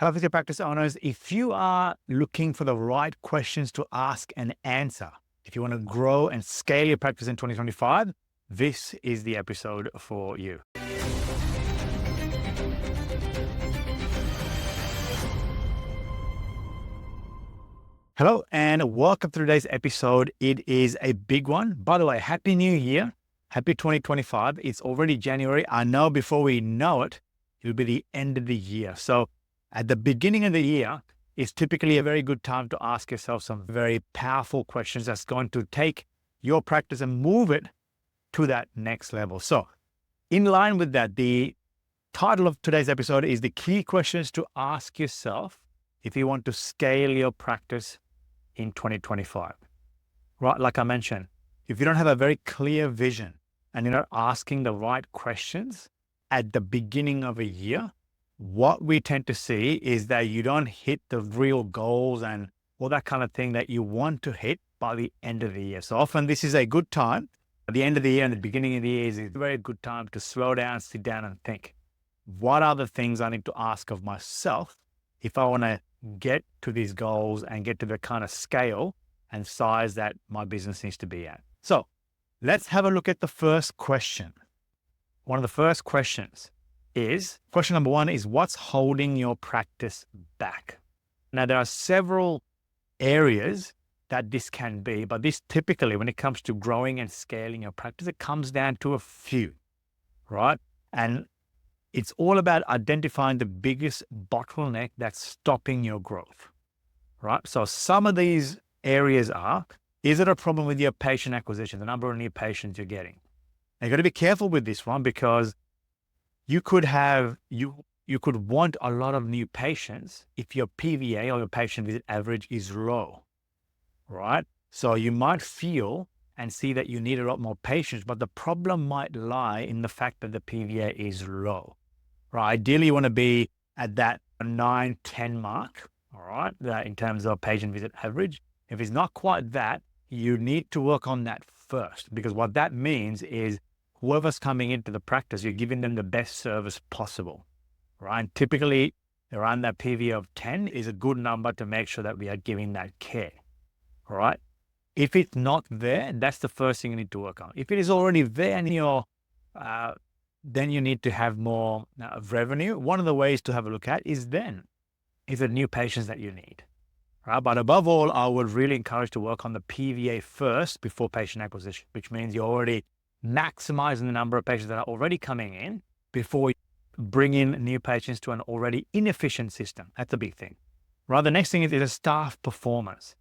Hello, Physio practice owners. If you are looking for the right questions to ask and answer, if you want to grow and scale your practice in 2025, this is the episode for you. Hello, and welcome to today's episode. It is a big one. By the way, Happy New Year. Happy 2025. It's already January. I know before we know it, it'll be the end of the year. So at the beginning of the year is typically a very good time to ask yourself some very powerful questions that's going to take your practice and move it to that next level. So in line with that, the title of today's episode is the key questions to ask yourself if you want to scale your practice in 2025. Right, like I mentioned, if you don't have a very clear vision and you're not asking the right questions at the beginning of a year, what we tend to see is that you don't hit the real goals and all that kind of thing that you want to hit by the end of the year. So often this is a good time. At the end of the year and the beginning of the year is a very good time to slow down, sit down and think, what are the things I need to ask of myself if I want to get to these goals and get to the kind of scale and size that my business needs to be at? So let's have a look at the first question. One of the first questions is, question number one is, what's holding your practice back? Now, there are several areas that this can be, but this typically, when it comes to growing and scaling your practice, it comes down to a few, right? And it's all about identifying the biggest bottleneck that's stopping your growth, right? So some of these areas are, is it a problem with your patient acquisition, the number of new patients you're getting? Now, you've got to be careful with this one because you could want a lot of new patients if your PVA or your patient visit average is low, right? So you might feel and see that you need a lot more patients, but the problem might lie in the fact that the PVA is low, right? Ideally, you want to be at that 9, 10 mark, all right, that in terms of patient visit average. If it's not quite that, you need to work on that first, because what that means is whoever's coming into the practice, you're giving them the best service possible, right? And typically, around that PV of 10 is a good number to make sure that we are giving that care, all right? If it's not there, that's the first thing you need to work on. If it is already there and then you need to have more revenue. One of the ways to have a look at is it new patients that you need, right? But above all, I would really encourage to work on the PVA first before patient acquisition, which means you're already maximizing the number of patients that are already coming in before you bring in new patients to an already inefficient system. That's a big thing, right? The next thing is a staff performance.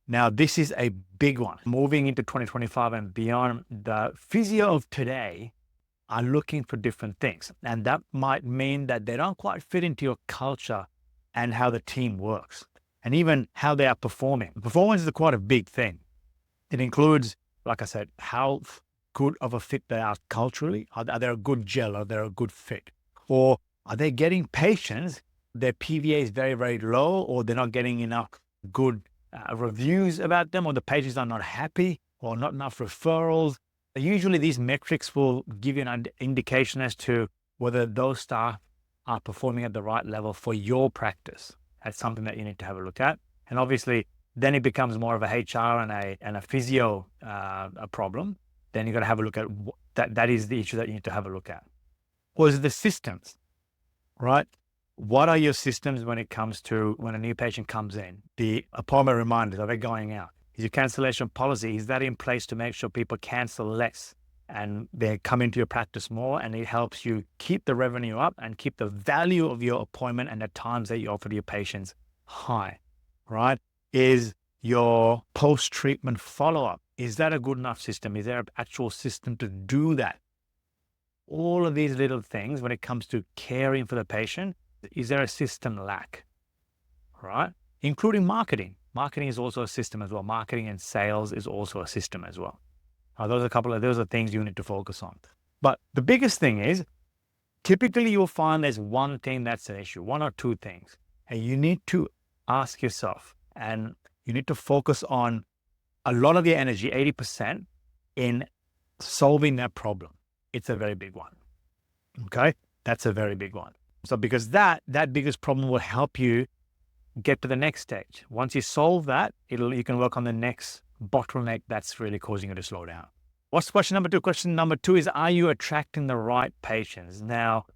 Now, this is a big one. Moving into 2025 and beyond, the physio of today are looking for different things. And that might mean that they don't quite fit into your culture and how the team works and even how they are performing. Performance is quite a big thing. It includes, like I said, how good of a fit they are culturally. Are they a good gel? Are they a good fit? Or are they getting patients? Their PVA is very, very low, or they're not getting enough good reviews about them, or the patients are not happy, or not enough referrals. Usually these metrics will give you an indication as to whether those staff are performing at the right level for your practice. That's something that you need to have a look at. And obviously, then it becomes more of a HR and a physio a problem. Then you've got to have a look at that is the issue that you need to have a look at. Or is it the systems, right? What are your systems when it comes to when a new patient comes in? The appointment reminders, are they going out? Is your cancellation policy, is that in place to make sure people cancel less and they come into your practice more, and it helps you keep the revenue up and keep the value of your appointment and the times that you offer to your patients high, right? Is your post-treatment follow-up, is that a good enough system? Is there an actual system to do that? All of these little things when it comes to caring for the patient, is there a system lack, right? Including marketing. Marketing is also a system as well. Marketing and sales is also a system as well. Those are things you need to focus on. But the biggest thing is, typically you'll find there's one thing that's an issue, one or two things. And you need to ask yourself, and you need to focus on a lot of your energy, 80%, in solving that problem. It's a very big one. Okay? That's a very big one. So because that biggest problem will help you get to the next stage. Once you solve that, you can work on the next bottleneck that's really causing you to slow down. What's question number 2? Question number 2 is, are you attracting the right patients? Now,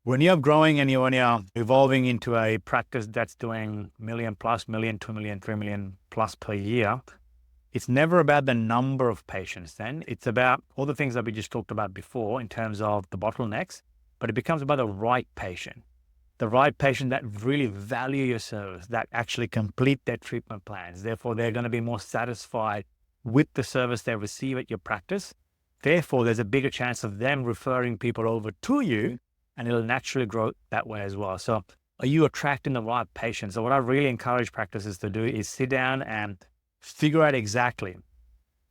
when you're growing and when you're evolving into a practice that's doing million plus, million, 2 million, 3 million plus per year, it's never about the number of patients then. It's about all the things that we just talked about before in terms of the bottlenecks, but it becomes about the right patient. The right patient that really value your service, that actually complete their treatment plans. Therefore, they're going to be more satisfied with the service they receive at your practice. Therefore, there's a bigger chance of them referring people over to you, and it'll naturally grow that way as well. So are you attracting the right patients? So what I really encourage practices to do is sit down and figure out exactly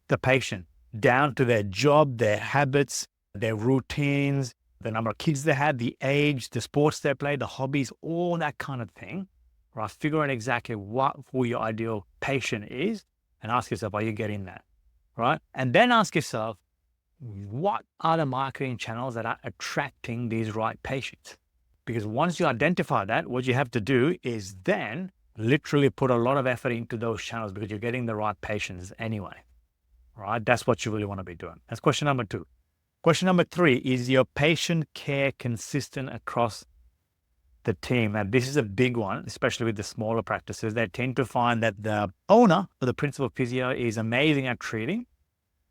the patient down to their job, their habits, their routines, the number of kids they had, the age, the sports they play, the hobbies, all that kind of thing, right? Figure out exactly who your ideal patient is and ask yourself, are you getting that, right? And then ask yourself, what are the marketing channels that are attracting these right patients? Because once you identify that, what you have to do is then literally put a lot of effort into those channels because you're getting the right patients anyway, right? That's what you really want to be doing. That's question number 2. Question number 3, is your patient care consistent across the team? And this is a big one, especially with the smaller practices. They tend to find that the owner or the principal physio is amazing at treating,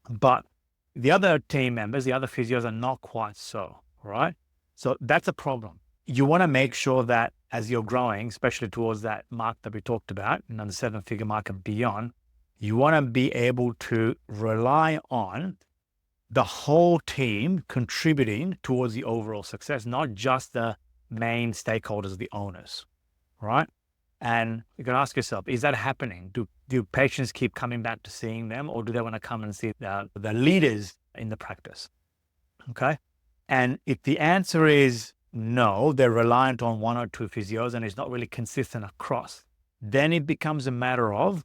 but the other team members, the other physios are not quite so, right? So that's a problem. You want to make sure that as you're growing, especially towards that mark that we talked about, and the 7-figure mark and beyond, you want to be able to rely on the whole team contributing towards the overall success, not just the main stakeholders, the owners, right? And you can ask yourself, is that happening? Do patients keep coming back to seeing them, or do they want to come and see the leaders in the practice? Okay. And if the answer is no, they're reliant on 1 or 2 physios and it's not really consistent across, then it becomes a matter of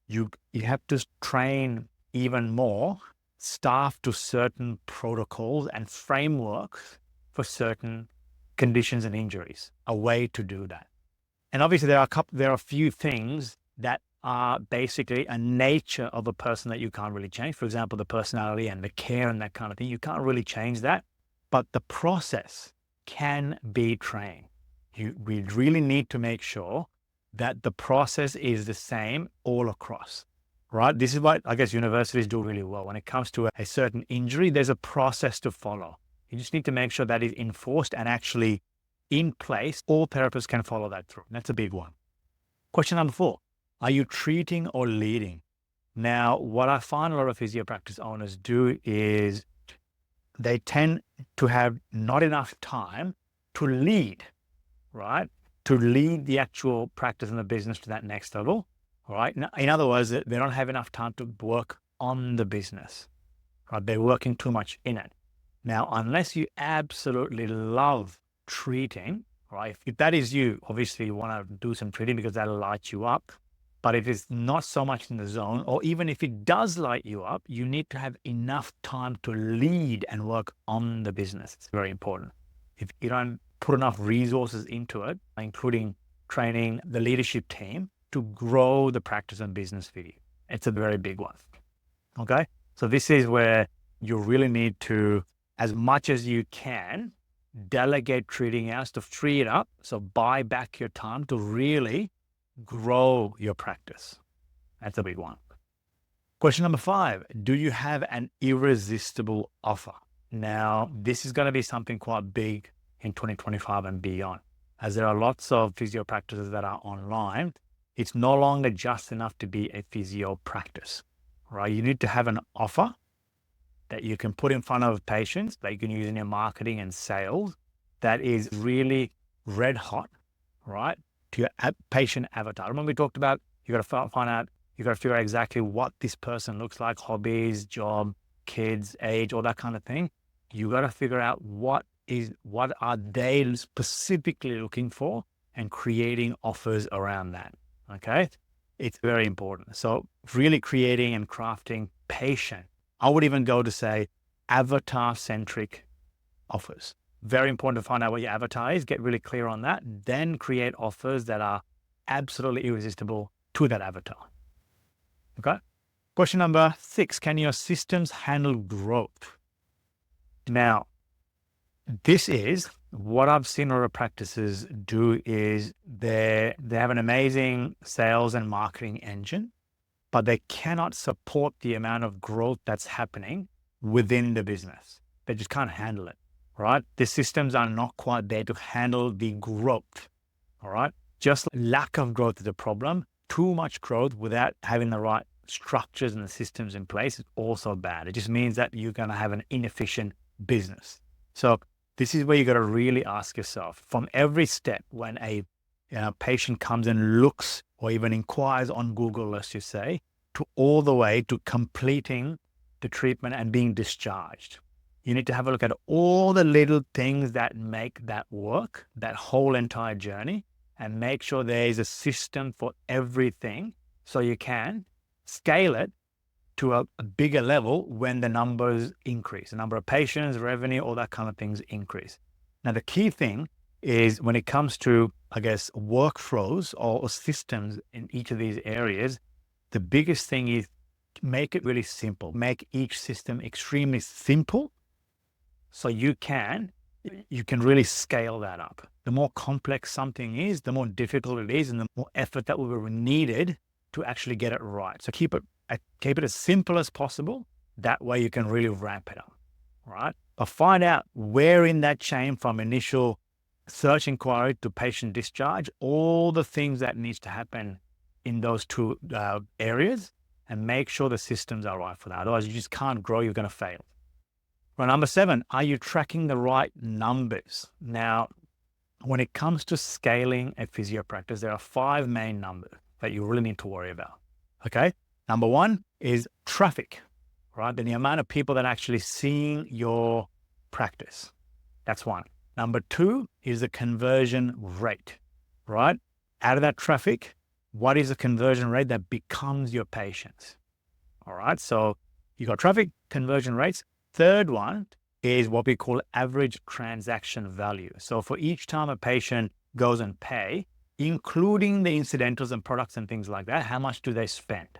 you have to train even more staff to certain protocols and frameworks for certain conditions and injuries, a way to do that. And obviously there are a few things that are basically a nature of a person that you can't really change. For example, the personality and the care and that kind of thing, you can't really change that, but the process can be trained. We really need to make sure that the process is the same all across, right? This is what I guess universities do really well. When it comes to a certain injury, there's a process to follow. You just need to make sure that is enforced and actually in place. All therapists can follow that through. That's a big one. Question number 4, are you treating or leading? Now, what I find a lot of physio practice owners do is they tend to have not enough time to lead, right? To lead the actual practice and the business to that next level, right? In other words, they don't have enough time to work on the business, right? They're working too much in it. Now, unless you absolutely love treating, right? If that is you, obviously you want to do some treating because that'll light you up. But if it's not so much in the zone, or even if it does light you up, you need to have enough time to lead and work on the business. It's very important. If you don't put enough resources into it, including training the leadership team to grow the practice and business for you, it's a very big one. Okay. So this is where you really need to, as much as you can, delegate treating hours to free it up. So buy back your time to really grow your practice. That's a big one. Question number 5, do you have an irresistible offer? Now, this is going to be something quite big in 2025 and beyond, as there are lots of physio practices that are online. It's no longer just enough to be a physio practice, right? You need to have an offer that you can put in front of patients, that you can use in your marketing and sales, that is really red hot, right? To your patient avatar. Remember we talked about, you got to find out, you got to figure out exactly what this person looks like, hobbies, job, kids, age, all that kind of thing. You got to figure out what are they specifically looking for and creating offers around that. Okay. It's very important. So really creating and crafting patient, I would even go to say avatar centric offers. Very important to find out what your avatar is, get really clear on that, then create offers that are absolutely irresistible to that avatar. Okay. Question number 6, can your systems handle growth? Now, this is what I've seen a lot of practices do is they have an amazing sales and marketing engine, but they cannot support the amount of growth that's happening within the business. They just can't handle it, right? The systems are not quite there to handle the growth, all right? Just lack of growth is a problem. Too much growth without having the right structures and the systems in place is also bad. It just means that you're going to have an inefficient business. So this is where you got to really ask yourself from every step when a patient comes and looks or even inquires on Google, let's just say, to all the way to completing the treatment and being discharged. You need to have a look at all the little things that make that work, that whole entire journey, and make sure there is a system for everything so you can scale it to a bigger level when the numbers increase, the number of patients, revenue, all that kind of things increase. Now, the key thing is when it comes to, I guess, workflows or systems in each of these areas, the biggest thing is make it really simple. Make each system extremely simple so you can really scale that up. The more complex something is, the more difficult it is, and the more effort that will be needed to actually get it right. So keep it as simple as possible. That way you can really ramp it up, right? But find out where in that chain from initial search inquiry to patient discharge, all the things that needs to happen in those two areas, and make sure the systems are right for that. Otherwise, you just can't grow. You're going to fail. Right, number 7, are you tracking the right numbers? Now, when it comes to scaling a physio practice, there are 5 main numbers that you really need to worry about. Okay. Number 1 is traffic, right? Then the amount of people that are actually seeing your practice. That's 1. Number 2 is the conversion rate, right? Out of that traffic, what is the conversion rate that becomes your patients? All right. So you got traffic, conversion rates. Third one is what we call average transaction value. So for each time a patient goes and pay, including the incidentals and products and things like that, how much do they spend?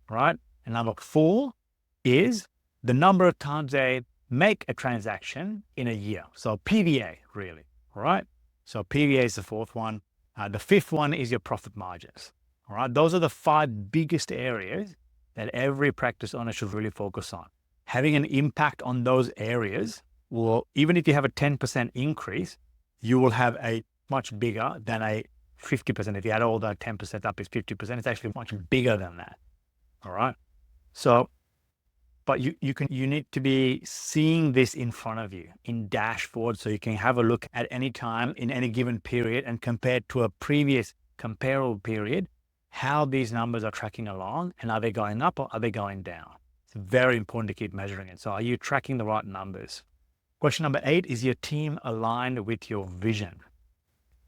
Right? And number 4 is the number of times they make a transaction in a year. So PVA, really, all right? So PVA is the 4th one. The 5th one is your profit margins, all right? Those are the 5 biggest areas that every practice owner should really focus on. Having an impact on those areas will, even if you have a 10% increase, you will have a much bigger than a 50%. If you add all that 10% up is 50%, it's actually much bigger than that. All right. So, but you need to be seeing this in front of you in dashboard so you can have a look at any time in any given period and compare to a previous comparable period, how these numbers are tracking along and are they going up or are they going down? It's very important to keep measuring it. So are you tracking the right numbers? Question number 8, is your team aligned with your vision?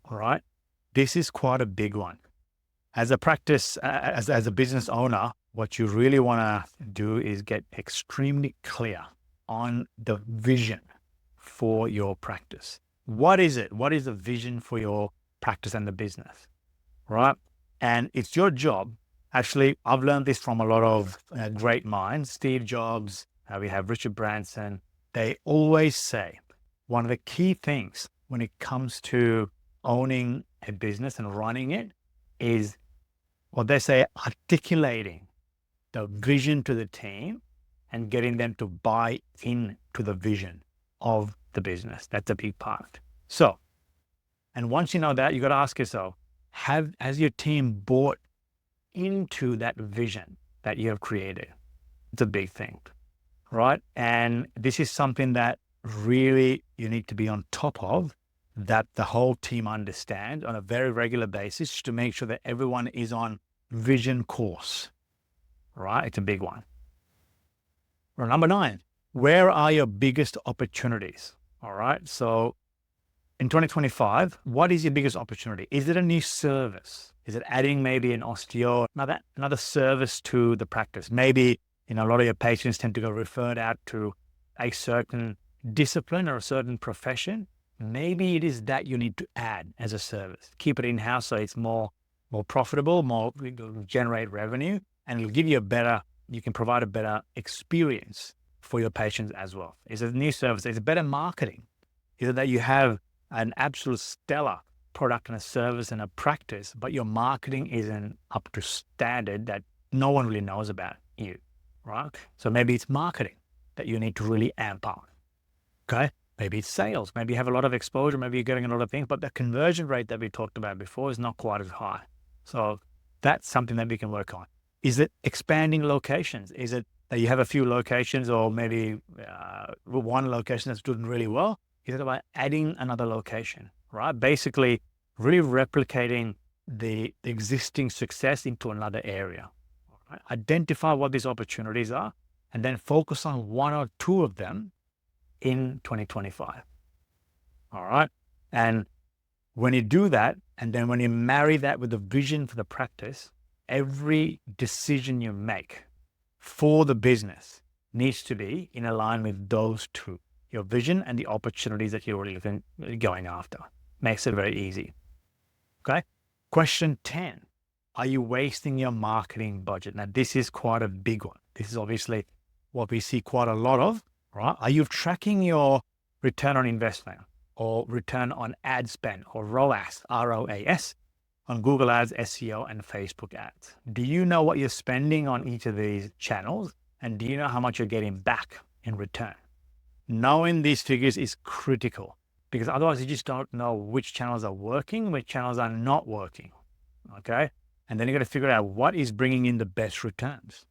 All right. This is quite a big one. As a practice, as a business owner, what you really want to do is get extremely clear on the vision for your practice. What is it? What is the vision for your practice and the business? Right. And it's your job. Actually, I've learned this from a lot of great minds. Steve Jobs, we have Richard Branson. They always say one of the key things when it comes to owning a business and running it is what they say, articulating the vision to the team and getting them to buy into the vision of the business. That's a big part. So, and once you know that, you got to ask yourself, has your team bought into that vision that you have created? It's a big thing, right? And this is something that really you need to be on top of, that the whole team understands on a very regular basis to make sure that everyone is on vision course, right? It's a big one. Well, number 9, where are your biggest opportunities? All right. So in 2025, what is your biggest opportunity? Is it a new service? Is it adding maybe an osteo, another service to the practice? Maybe, a lot of your patients tend to go referred out to a certain discipline or a certain profession, maybe it is that you need to add as a service. Keep it in-house so it's more profitable, it'll generate revenue, and it'll give you you can provide a better experience for your patients as well. Is it a new service? Is it better marketing? Is it that you have an absolute stellar product and a service and a practice, but your marketing isn't up to standard, that no one really knows about you, right? So maybe it's marketing that you need to really amp up. Okay. Maybe it's sales. Maybe you have a lot of exposure. Maybe you're getting a lot of things, but the conversion rate that we talked about before is not quite as high. So that's something that we can work on. Is it expanding locations? Is it that you have a few locations, or maybe one location that's doing really well? Is it about adding another location, right? Basically, really replicating the existing success into another area. Right? Identify what these opportunities are, and then focus on one or two of them in 2025. All right. And when you do that, and then when you marry that with the vision for the practice, every decision you make for the business needs to be in line with those two, your vision and the opportunities that you're really going after. Makes it very easy. Okay. Question 10. Are you wasting your marketing budget? Now, this is quite a big one. This is obviously what we see quite a lot of, right? Are you tracking your return on investment or return on ad spend, or ROAS, ROAS, on Google Ads, SEO, and Facebook ads? Do you know what you're spending on each of these channels? And do you know how much you're getting back in return? Knowing these figures is critical, because otherwise you just don't know which channels are working, which channels are not working. Okay. And then you got to figure out what is bringing in the best returns,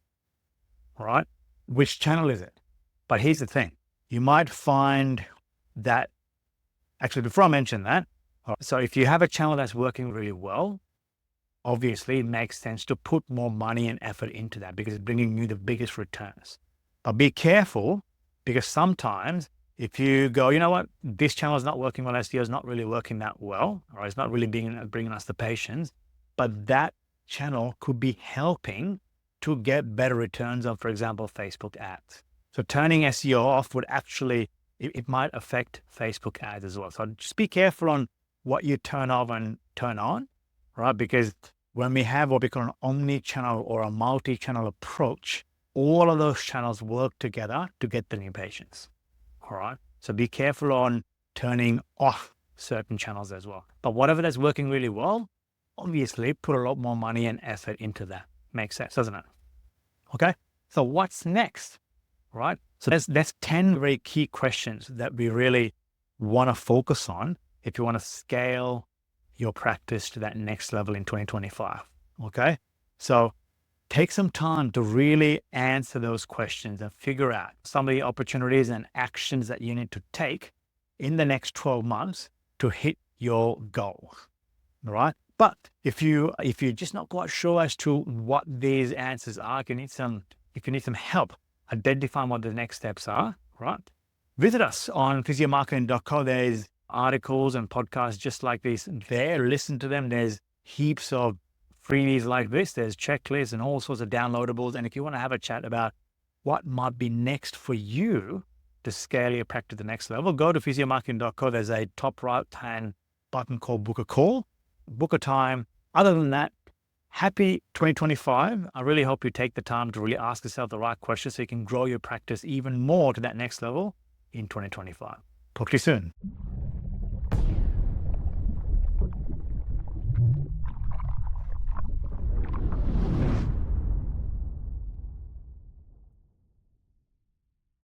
right? Which channel is it? But here's the thing. You might find that, actually, before I mention that, so if you have a channel that's working really well, obviously it makes sense to put more money and effort into that because it's bringing you the biggest returns. But be careful, because sometimes if you go, you know what, this channel is not working well, SEO is not really working that well, or it's not really bringing us the patients, but that channel could be helping to get better returns on, for example, Facebook ads. So turning SEO off would actually, it might affect Facebook ads as well. So just be careful on what you turn off and turn on, right? Because when we have what we call an omni-channel or a multi-channel approach, all of those channels work together to get the new patients, all right? So be careful on turning off certain channels as well. But whatever that's working really well, obviously put a lot more money and effort into that. Makes sense, doesn't it? Okay, so what's next, right? So that's 10 very key questions that we really want to focus on if you want to scale your practice to that next level in 2025, okay? So take some time to really answer those questions and figure out some of the opportunities and actions that you need to take in the next 12 months to hit your goal, all right? But if you're just not quite sure as to what these answers are, if you need some help identifying what the next steps are, right? Visit us on physiomarketing.co. There's articles and podcasts just like this there. Listen to them. There's heaps of freebies like this. There's checklists and all sorts of downloadables. And if you want to have a chat about what might be next for you to scale your practice to the next level, go to physiomarketing.co. There's a top right-hand button called Book a Call. Book a time. Other than that, happy 2025. I really hope you take the time to really ask yourself the right questions so you can grow your practice even more to that next level in 2025. Talk to you soon.